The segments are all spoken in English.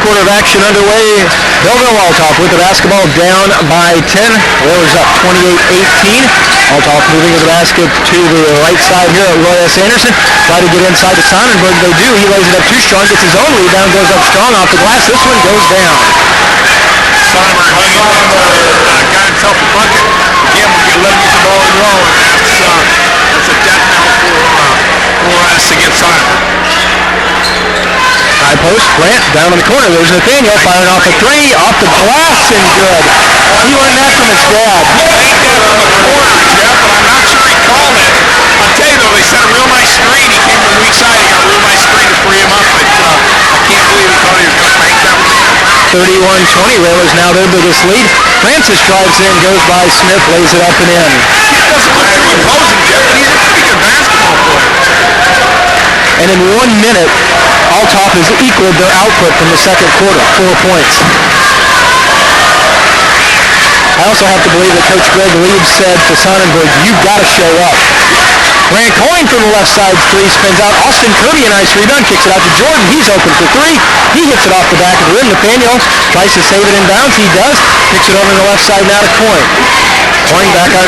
quarter of action underway. Belleville Althoff with the basketball down by 10. Whalers up 28-18. Althoff moving to the basket to the right side here at Roy S. Anderson. Try to get inside to Sonnenberg. They do. He lays it up too strong. Gets his own rebound. Goes up strong off the glass. This one goes down. Sonnenberg hung on, got himself a bucket. Again, we get 11 use the ball in the row, and that's a death knell for us against Sonnenberg. High post, Grant down in the corner. There's Nathaniel firing off a three, off the glass and good. He learned that from his dad. He made that from the corner, Jeff, but I'm not sure he called it. I'll tell you though, they set a real nice screen. He came to the weak side. He got a real nice screen to free him up, but I can't believe he thought he was going to make that one. 31-20, Whalers now their biggest lead. Francis drives in, goes by Smith, lays it up and in. He doesn't look too imposing, Jeff, but he's a pretty good basketball player. And in 1 minute, Althoff has equaled their output from the second quarter, 4 points. I also have to believe that Coach Greg Lieb said to Sonnenberg, you've got to show up. Grant Coyne from the left side, three spins out. Austin Kirby, a nice rebound, kicks it out to Jordan. He's open for three. He hits it off the back of the rim. Nathaniel tries to save it in bounds. He does. Kicks it over to the left side now to Coyne. Coyne back on.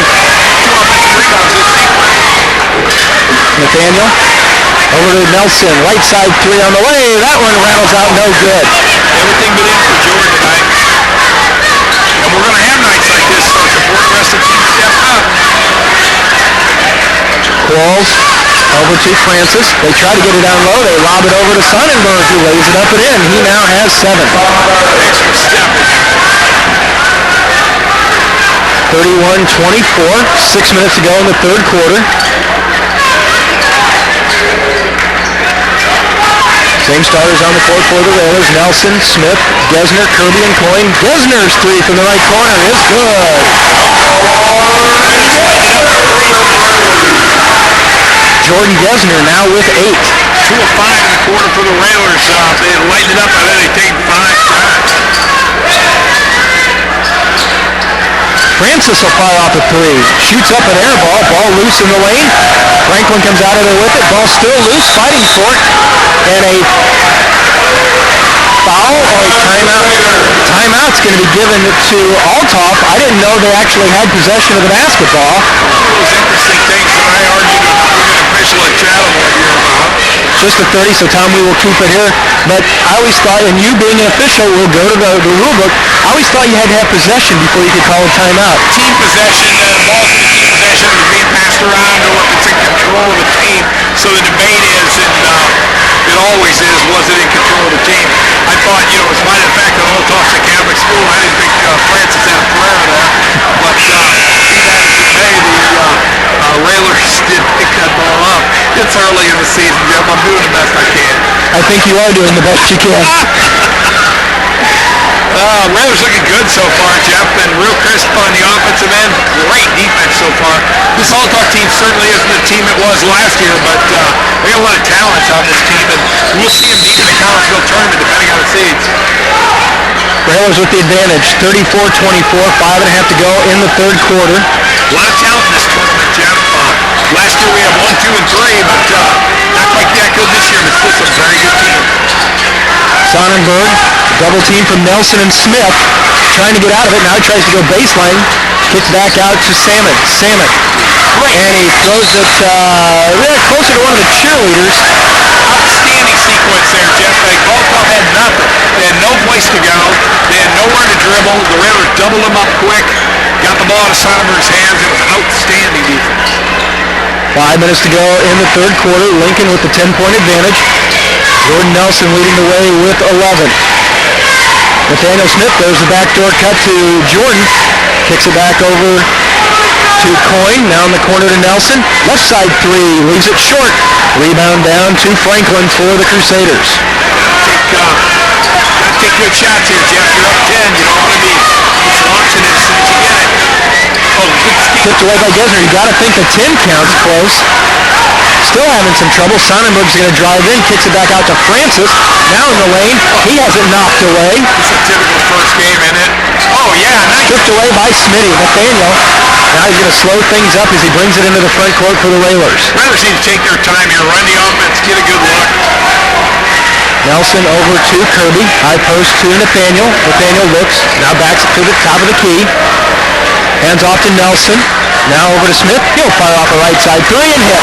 Nathaniel over to Nelson. Right side three on the way. That one rattles out, no good. Everything but in for Jordan tonight. And we're going to have nights like this, so it's important the rest of the team step up. Qualls over to Francis. They try to get it down low. They lob it over to Sonnenberg, who lays it up and in. He now has 7. Thanks for stepping. 31-24. 6 minutes to go in the third quarter. Same starters on the court for the Whalers. Nelson, Smith, Gesner, Kirby, and Coyne. Gesner's three from the right corner is good. Jordan Gesner now with 8. 2 of 5 in the quarter for the Whalers. They lightened it up by then they take 5 shots. Francis will fire off a three. Shoots up an air ball. Ball loose in the lane. Franklin comes out of there with it. Ball still loose. Fighting for it. And a foul or a timeout. Timeout's going to be given to Althoff. I didn't know they actually had possession of the basketball. One of those interesting things that I argued with an official at Chatham one year about. Just a 30, so Tom, we will keep it here. But I always thought, and you being an official will go to the rule book, I always thought you had to have possession before you could call a timeout. Team possession, the ball's in the team possession, it's being passed around, or if it's in control of the team. So the debate is, and it always is, was it in control of the team? I thought, it was might in fact that Althoff's a Catholic school. I didn't think Francis had a prayer there. But be that as it may, the Railers did pick that ball up. It's early in the season, Jeff. I'm doing the best I can. I think you are doing the best you can. Railers looking good so far, Jeff, and real crisp on the offensive end. Great defense so far. This Althoff team certainly isn't the team it was last year, but they got a lot of talent on this team, and we'll see them deep in the Collegeville tournament depending on the seeds. Railers with the advantage, 34-24, 5.5 to go in the third quarter. A lot of talent in this tournament, Jeff. Last year we had 1, 2, and 3, but not quite that good this year, but still some very good team. Sonnenberg, double team from Nelson and Smith, trying to get out of it. Now he tries to go baseline, kicks back out to Salmon. And he throws it closer to one of the cheerleaders. Outstanding sequence there, Jeff. Althoff had nothing. They had no place to go. They had nowhere to dribble. The Railers doubled them up quick. Got the ball out of Sonnenberg's hands. It was outstanding defense. 5 minutes to go in the third quarter. Lincoln with the 10-point advantage. Jordan Nelson leading the way with 11. Nathaniel Smith, there's the backdoor cut to Jordan. Kicks it back over to Coyne. Now in the corner to Nelson. Left side three. Leaves it short. Rebound down to Franklin for the Crusaders. Take good shots here, Jeff. You're up 10. You don't want to be just launching it as soon as you get it. Oh, good scheme. Tipped away by Gesner. You got to think the 10 count's close. Still having some trouble. Sonnenberg's going to drive in, kicks it back out to Francis. Now in the lane. He has it knocked away. It's a typical first game, isn't it? Oh, yeah. Nice. Tipped away by Smitty. Nathaniel. Now he's going to slow things up as he brings it into the front court for the Railers. Railers need to take their time here. Run the offense. Get a good look. Nelson over to Kirby. High post to Nathaniel. Nathaniel looks, now backs to the top of the key. Hands off to Nelson. Now over to Smith. He'll fire off the right side three and hit.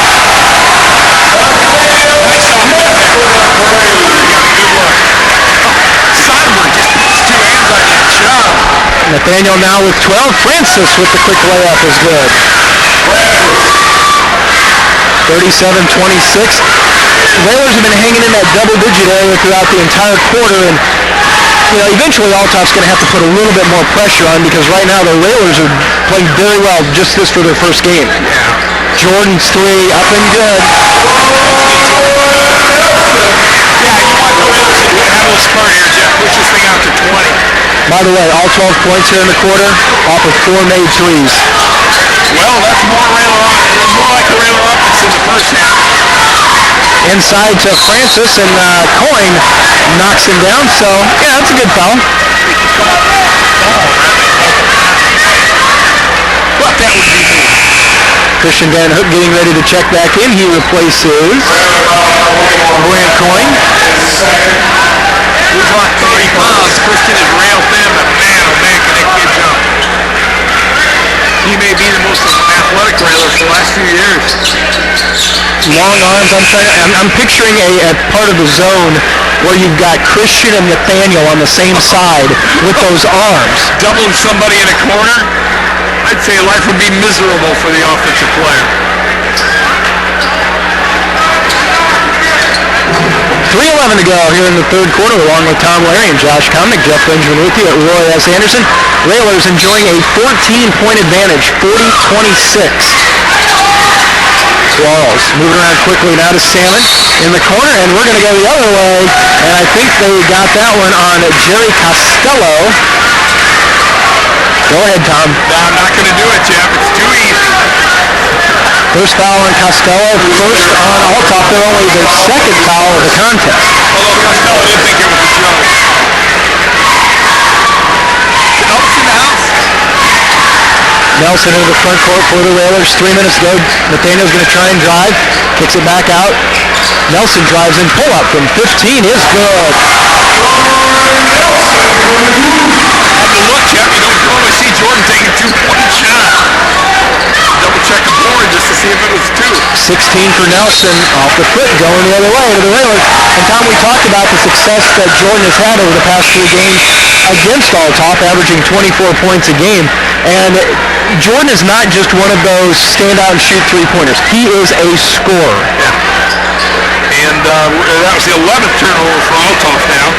Nathaniel now with 12. Francis with the quick layup is good. 37-26. Whalers have been hanging in that double-digit area throughout the entire quarter, and eventually Althoff's going to have to put a little bit more pressure on because right now the Whalers are playing very well just this for their first game. Yeah. Jordan's three up and good. Push this thing out to 20. By the way, all 12 points here in the quarter off of 4 made threes. Well, that's more like a Railer offense in the first half. Inside to Francis, and Coyne knocks him down, so yeah, that's a good foul. But that would be me. Christian Van Hook getting ready to check back in. He replaces Grant Coyne. He's like 30 pounds. Christian is rail thin, but man, oh man, can that kid jump. He may be the most athletic Railer for the last few years. Long arms. I'm picturing a part of the zone where you've got Christian and Nathaniel on the same side with those arms. Doubling somebody in a corner, I'd say life would be miserable for the offensive player. 3:11 to go here in the third quarter, along with Tom Larey and Josh Komnick. Jeff Benjamin with you at Roy S. Anderson. Railers enjoying a 14-point advantage, 40-26. Quarles moving around quickly now to Salmon in the corner, and we're going to go the other way, and I think they got that one on Jerry Costello. Go ahead, Tom. No, I'm not going to do it, Jeff. It's too easy. First foul on Costello, first on Althoff. They're only their second foul of the contest. Although Costello didn't think it was a joke. Elvis in the house. Nelson into the front court for the Railers. 3 minutes to go. Nathaniel's going to try and drive. Kicks it back out. Nelson drives in. Pull up from 15 is good. On the look, Jeff, you don't normally see Jordan take a 2-point shot. Double check the board just to see if it was 2. 16 for Nelson, off the foot, going the other way to the Railers. And Tom, we talked about the success that Jordan has had over the past 3 games against Althoff, averaging 24 points a game. And Jordan is not just one of those stand out and shoot 3-pointers. He is a scorer. Yeah. And that was the 11th turnover for Althoff now.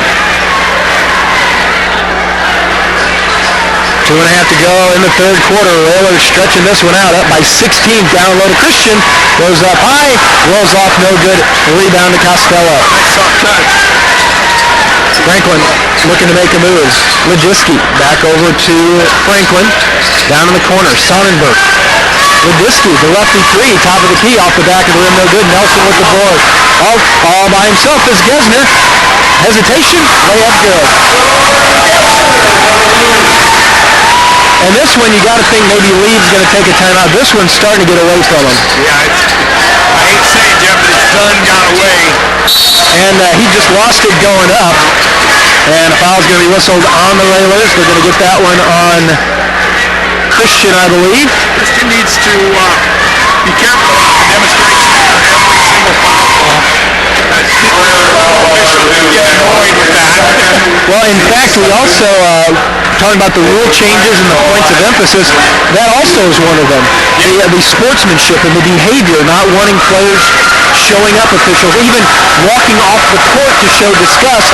2.5 to go in the third quarter. Railers stretching this one out, up by 16. Down low to Christian. Goes up high. Rolls off, no good. Rebound to Costello. Nice soft touch. Franklin looking to make a move. Legiski back over to Franklin. Down in the corner. Sonnenberg. Legiski, the lefty three. Top of the key. Off the back of the rim, no good. Nelson with the board. All by himself is Gesner. Hesitation. Layup good. And this one, you got to think maybe Lee's going to take a timeout. This one's starting to get away from him. Yeah, I hate to say it, Jeff, but his son got away. And he just lost it going up. And a foul's going to be whistled on the Railers. They're going to get that one on Christian, I believe. Christian needs to be careful about the demonstration after every single foul call. Well, in fact, we also, talking about the rule changes and the points of emphasis, that also is one of them. The sportsmanship and the behavior, not wanting players showing up, officials, even walking off the court to show disgust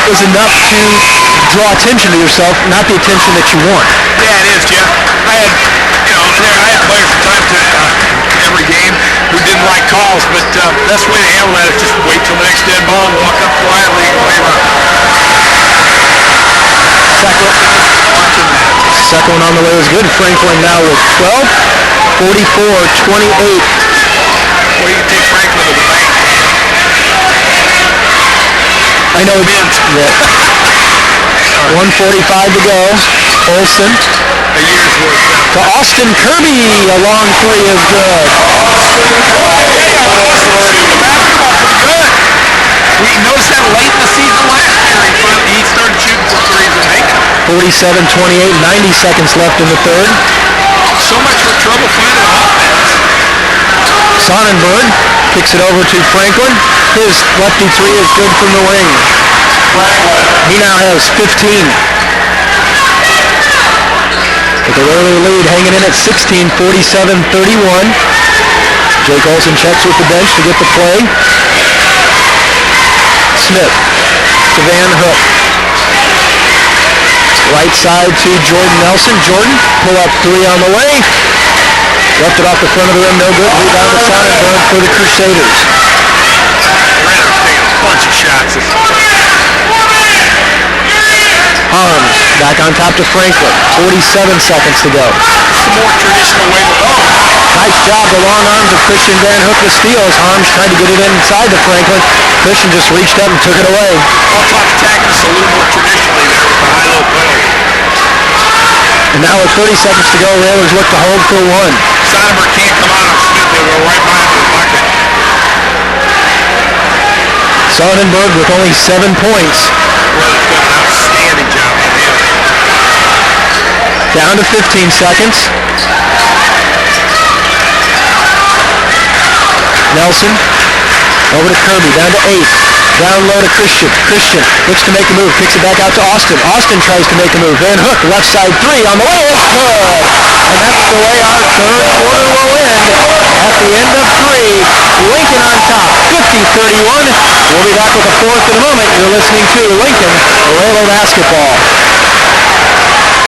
is enough to draw attention to yourself, not the attention that you want. Yeah, it is, Jeff. I had players from time to every game who didn't like calls, but the best way to handle that is just wait till the next dead ball and walk up quietly and wave up. Second one on the way is good. Franklin now with 12, 44-28. Well, you can take Franklin to the bank. I know it is. Yeah. 1:45 to go. Olsen. A year's worth. To Austin Kirby. A long three is good. The basketball pretty good. We noticed that late in the 47-28, 90 seconds left in the third. So much for trouble finding offense. Sonnenberg kicks it over to Franklin. His lefty three is good from the wing. He now has 15. With the early lead hanging in at 16, 47-31. Jake Olsen checks with the bench to get the play. Smith to Van Hook. Right side to Jordan Nelson. Jordan, pull up three on the way. Left it off the front of the rim, no good. Rebound to Sonnenberg for the Crusaders. Renner's taking a bunch of shots. Harms back on top to Franklin. 47 seconds to go. It's the more traditional way to go. Nice job, the long arms of Christian Van Hook with steals. Harms tried to get it inside to Franklin. Christian just reached up and took it away. Althoff attacking us a little more traditionally there with the high-low penalty. And now with 30 seconds to go, Railers look to hold for one. Sonnenberg can't come out on Smith. They'll go right behind the bucket. Sonnenberg with only 7 points. Railers done an outstanding job on him. Down to 15 seconds. Nelson over to Kirby, down to 8. Down low to Christian. Christian looks to make a move, kicks it back out to Austin. Austin tries to make a move. Van Hook, left side three on the way. It's good. And that's the way our third quarter will end. At the end of three, Lincoln on top, 50-31. We'll be back with the fourth in a moment. You're listening to Lincoln Railroad Basketball.